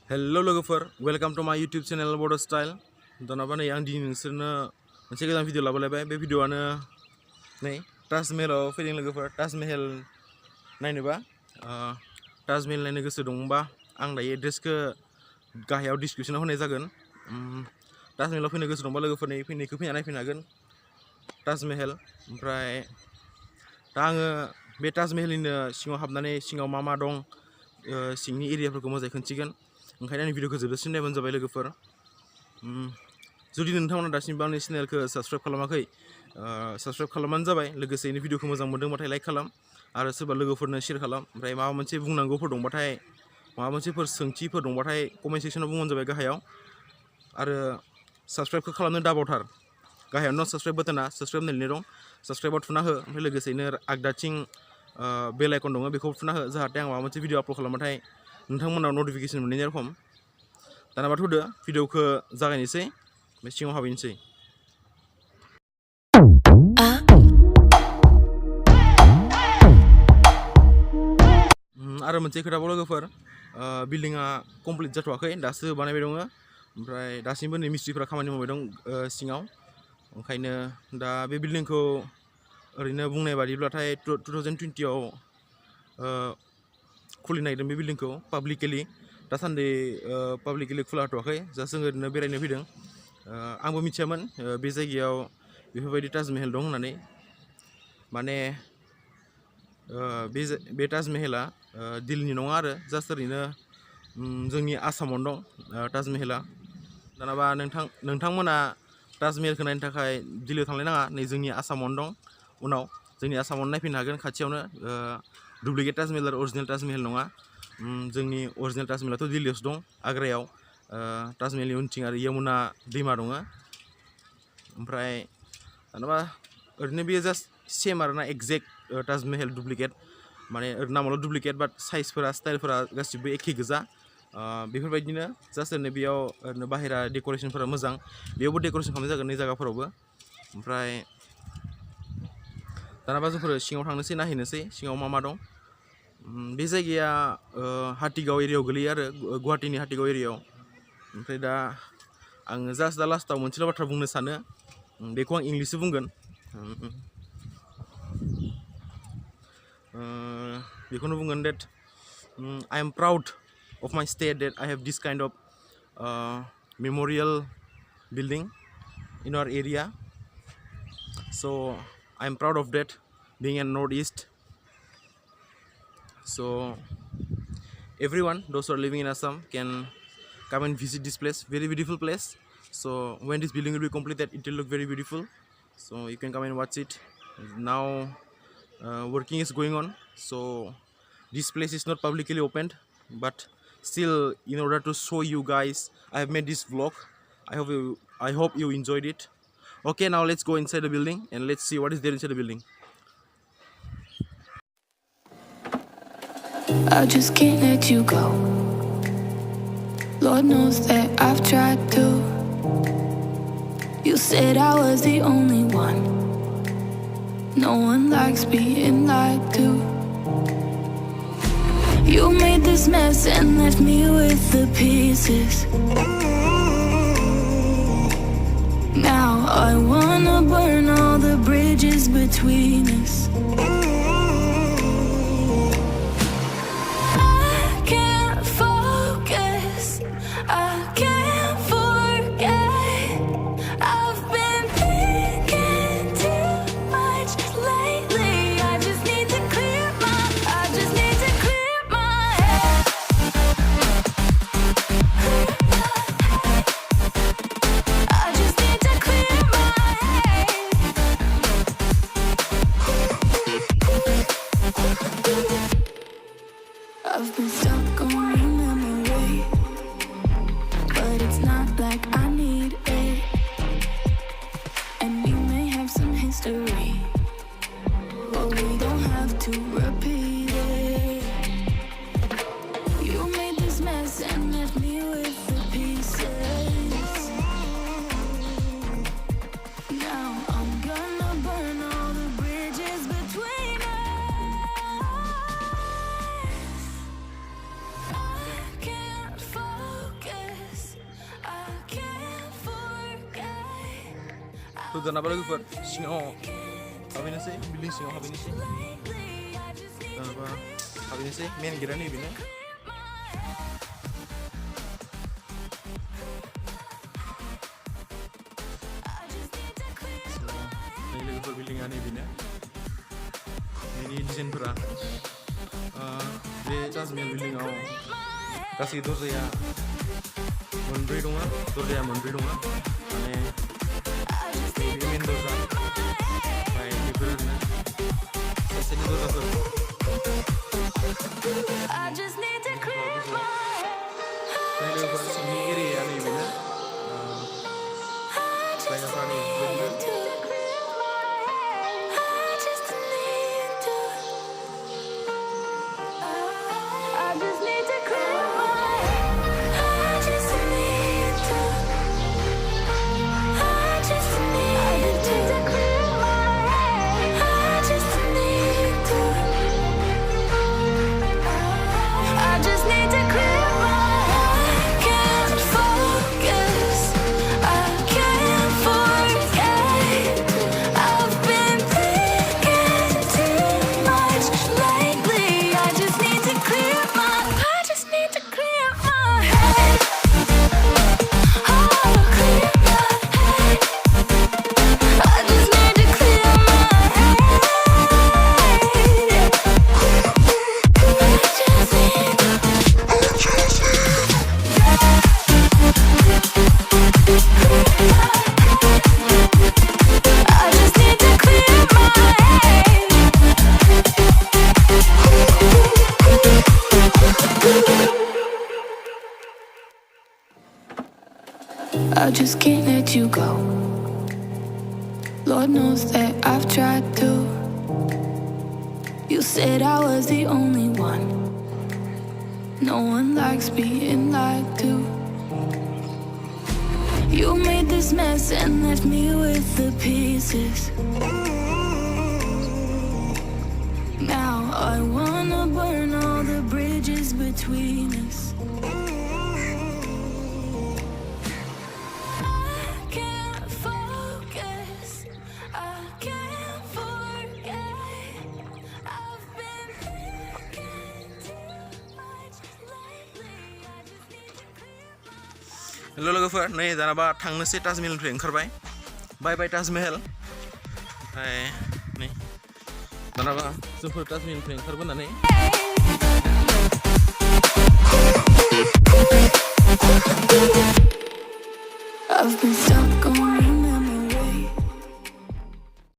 Hello logofer, welcome to my YouTube channel Bodostyle. Donaba नै आं दिनै नोंसोरनो मोनसे गोदान भिडिअ लाबोलायबाय बे भिडिअआनो नै ताजमहलाव फैदों लोगोफोर ताजमहल नायनोबा ताजमहल नायनो गोसो दंबा आं दायो एड्रेसखौ गाहायाव डिसक्रिपसनाव होनाय जागोन ताजमहलाव फैनो गोसो दंबा लोगोफोरनि फैनायखौ फैना नायफैनो हागोन ताजमहल ओमफ्राय दा आङो बे ताजमहलनिनो सिङाव हाबनानै सिङाव मा मा दं सिंनि एरियाफोरखौ मोजाङै खोन्थिगोन ओंखायनो आंनि भिडिअखौ जोबजासिम नायबानो जाबाय लोगोफोर जुदि नोंथांमोना दासिमबो आंनि चेनेलखौ साबस्क्राइब खालामाखै साबस्क्राइब खालामबानो जाबाय लोगोसेनो भिडिअखौ मोजां मोनदोंबाथाय लाइक खालाम आरो सोरबा लोगोफोरनो शेयार खालाम ओमफ्राय माबा मोनसे बुंनांगौफोर दंबाथाय माबा मोनसेफोर सोंथिफोर दंबाथाय कमेन्ट सेक्सनाव बुंबानो जाबाय गाहायाव आरो साबस्क्राइबखौ खालामनो दाबावथार गाहायावनो दं साबस्क्राइब बाटना साबस्क्राइब होननाय लिरनाय दं साबस्क्राइबाव थुना हो ओमफ्राय लोगोसेनो आगदाथिं बेल आइकन दङ बेखौ थुना हो जाहाथे आं माबा मोनसे भिडिअ आपल'ड खालामबाथाय नोंथांमोनाव नटिफिकेसन मोननायनि रखम दानाबा थुदो भिडिअखौ जागायनोसै बे सिङाव हाबहैनोसै आरो मोनसे खोथाबाव लोगोफोर बिल्डिंआ कमप्लिट जाथ'वाखै दासो बानायबाय दङ ओमफ्राय दासिमबो नै मिस्ट्रिफ्रा खामानि मावबाय दं सिङाव ओंखायनो दा बे बिल्डिंखौ ओरैनो बुंनाय बादिब्लाथाय 2020आव खुलिनो नागिरदों बे बिल्डिंखौ पाब्लिकेलि दासान्दि पाब्लिकेलि खुला होथ'वाखै जास्ट जों ओरैनो बेरायनो फैदों आंबो मिथियामोन बे जायगायाव बेफोरबायदि ताजमहल दं होननानै माने बे ताजमहला दिल्लीनि नङा आरो जास्ट ओरैनो जोंनि आसामावनो दं ताजमहला दानाबा नोंथांमोना ताजमहलखौ नायनो थाखाय दिल्लीयाव थांलायनाङा नै जोंनि आसामावनो दं उनाव जोंनि आसामावनो नायफैनो हागोन खाथियावनो डुप्लिकेट ताजमहल आरो अरिजिनेल ताजमहल नङा जोंनि अरिजिनेल ताजमहलाथ' दिल्लीयावसो दं आग्रायाव ताजमहलनि उनथिं आरो यमुना दैमा दङ ओमफ्राय दानाबा ओरैनो बेयो जास्ट सेम आरोना एक्जेक्ट ताजमहल डुप्लिकेट माने नामावल' डुप्लिकेट बाट साइजफोरा स्टाइलफोरा गासिबो एखे गोजा बेफोरबायदिनो जास्ट ओरैनो बेयाव ओरैनो बाहेरा डेक'रेसनफोरा मोजां बेयावबो डेक'रेसन खालामनाय जागोन नै जायगाफोरावबो ओमफ्राय दानाबा जोंफोर सिङाव थांनोसै नायहैनोसै सिङाव मा मा दं बे जायगाया हातिगाव एरियायाव गोलैयो आरो गुवाहाटीनि हातिगाव एरियायाव ओमफ्राय दा आङो जास्ट दा लास्टाव मोनसेल' बाथ्रा बुंनो सानो बेखौ आं इंलिससो बुंगोन बेखौनो बुंगोन that I am proud of my state that I have this kind of memorial building in our area, so I am proud of that being in Northeast. So everyone, those who are living in Assam, can come and visit this place, very beautiful place. So when this building will be completed, it will look very beautiful, so you can come and watch it. Now working is going on, so this place is not publicly opened, but still in order to show you guys I have made this vlog. I hope you enjoyed it. Okay, now let's go inside the building and let's see what is there inside the building. I just can't let you go. Lord knows that I've tried to. You said I was the only one. No one likes being lied to. You made this mess and left me with the pieces. Now I wanna burn all the bridges between us. I can't focus, I can't forget. I've been thinking too much lately. I just need to clear my head. I just need to clear my head. to दानाबा लोगोफोर सिङाव हाबहैनोसै building सिङाव हाबहैनोसै दानाबा हाबहैनोसै main गेटआ नैबेनो लोगोफोर बिल्डिंआ नैबेनो बेनि डिजाइनफोरा बे ताजमहल बिल्डिंआव गासै दरजाया मोनब्रै दङ माने नैबे मेन दरजा ओमफ्राय बेफोर ओरैनो सासेनि दरजाफोर लोगोफोर सिंनि एरियाया नैबेनो जायगाफ्रा नैबेबायदिनो I just can't let you go. Lord knows that I've tried to. You said I was the only one. No one likes being lied to. You made this mess and left me with the pieces. Now I wanna burn all the bridges between us. Hello' लोगोफोर नै दानाबा थांनोसै ताजमहलनिफ्राय ओंखारबाय bye bye Taj Mahal ओमफ्राय नै दानाबा जोंफोर ताजमहलनिफ्राय ओंखारबोनानै I've been stuck on